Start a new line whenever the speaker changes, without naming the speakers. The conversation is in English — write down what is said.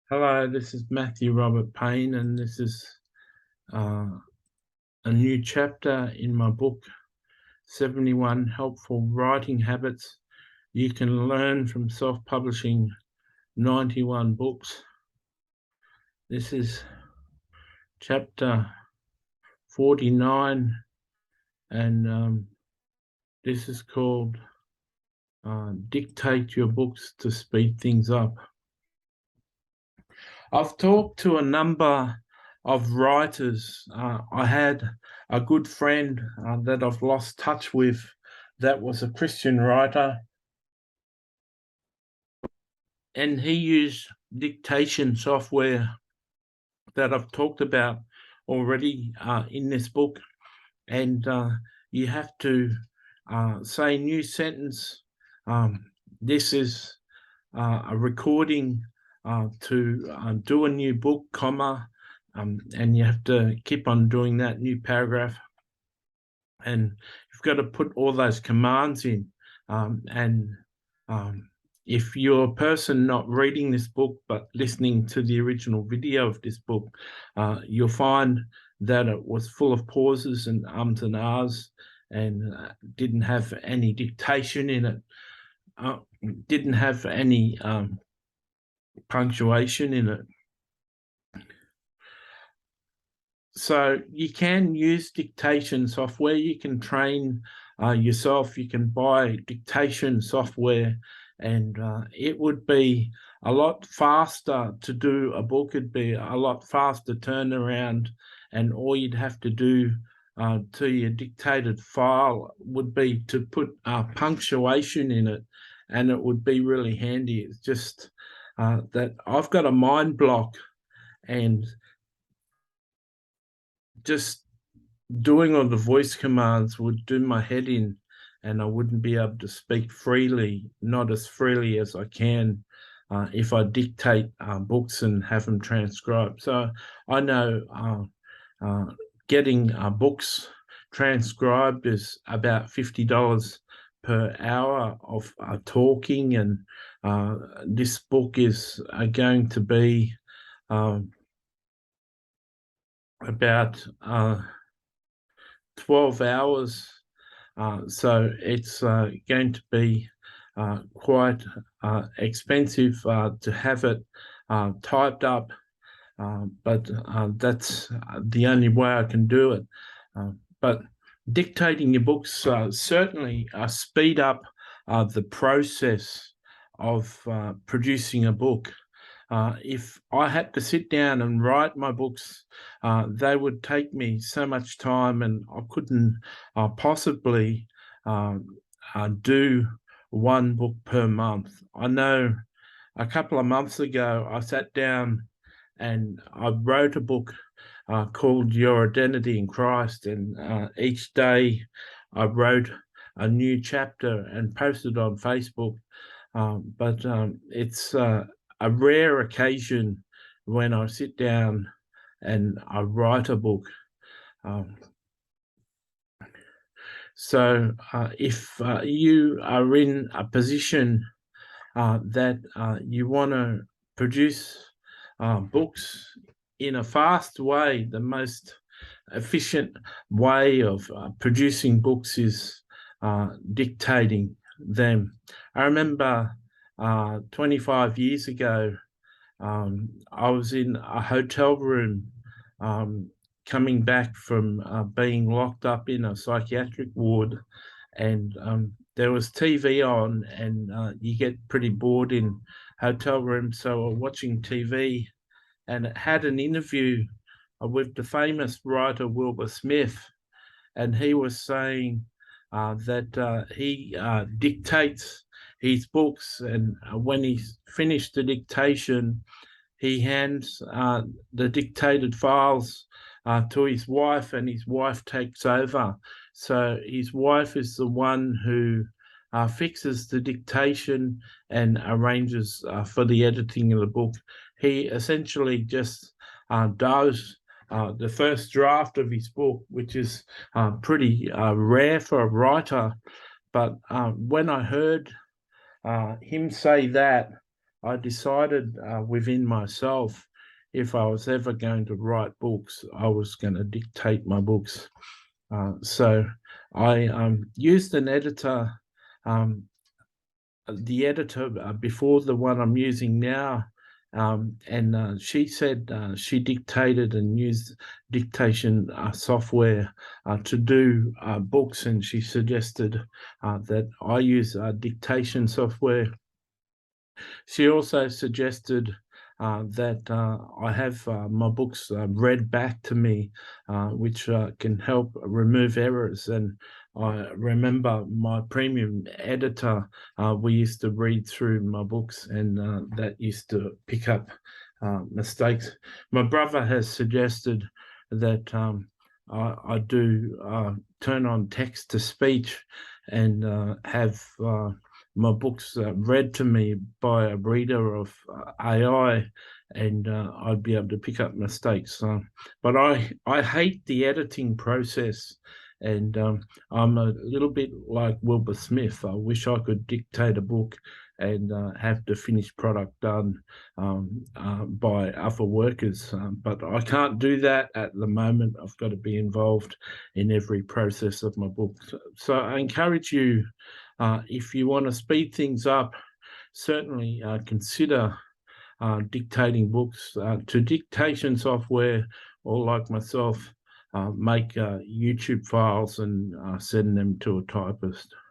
Hello, this is Matthew Robert Payne, and this is uh, a new chapter in my book, 71 Helpful Writing Habits You Can Learn from Self-Publishing 91 Books. This is chapter 49, and this is called Dictate Your Books to Speed Things Up. I've talked to a number of writers. I had a good friend that I've lost touch with that was a Christian writer, and he used dictation software that I've talked about already in this book. And you have to say new sentence. This is a recording to do a new book, comma, and you have to keep on doing that new paragraph. And you've got to put all those commands in. If you're a person not reading this book but listening to the original video of this book, you'll find that it was full of pauses and ums and ahs and didn't have any dictation in it. Didn't have any punctuation in it. So you can use dictation software. You can train yourself. You can buy dictation software, and it would be a lot faster to do a book. It'd be a lot faster turnaround, and all you'd have to do to your dictated file would be to put punctuation in it, and it would be really handy. It's just that I've got a mind block, and just doing all the voice commands would do my head in, and I wouldn't be able to speak freely, not as freely as I can if I dictate books and have them transcribed. So I know getting books transcribed is about $50 per hour of talking, and this book is going to be about 12 hours. So it's going to be quite expensive to have it typed up, but that's the only way I can do it. But dictating your books certainly speed up the process of producing a book. If I had to sit down and write my books, they would take me so much time, and I couldn't possibly do one book per month. I know a couple of months ago, I sat down and I wrote a book called Your Identity in Christ, and each day I wrote a new chapter and posted on Facebook. But it's a rare occasion when I sit down and I write a book. So if you are in a position that you want to produce books in a fast way, the most efficient way of producing books is dictating them. I remember 25 years ago, I was in a hotel room coming back from being locked up in a psychiatric ward, and there was TV on, and you get pretty bored in hotel rooms, so I'm watching TV, and it had an interview with the famous writer Wilbur Smith, and he was saying that he dictates his books, and when he's finished the dictation, he hands the dictated files to his wife, and his wife takes over. So his wife is the one who fixes the dictation and arranges for the editing of the book. He essentially just does the first draft of his book, which is pretty rare for a writer. But when I heard him say that, I decided within myself, if I was ever going to write books, I was going to dictate my books. So I used an editor, the editor before the one I'm using now, and she said she dictated and used dictation software to do books, and she suggested that I use dictation software. She also suggested that I have my books read back to me, which can help remove errors. And I remember my premium editor, we used to read through my books, and that used to pick up mistakes. My brother has suggested that I do turn on text to speech and have my books read to me by a reader of AI, and I'd be able to pick up mistakes. But I hate the editing process, and I'm a little bit like Wilbur Smith. I wish I could dictate a book and have the finished product done by other workers. But I can't do that at the moment. I've got to be involved in every process of my book. So I encourage you, if you want to speed things up, certainly consider dictating books to dictation software, or like myself, make YouTube files and send them to a typist.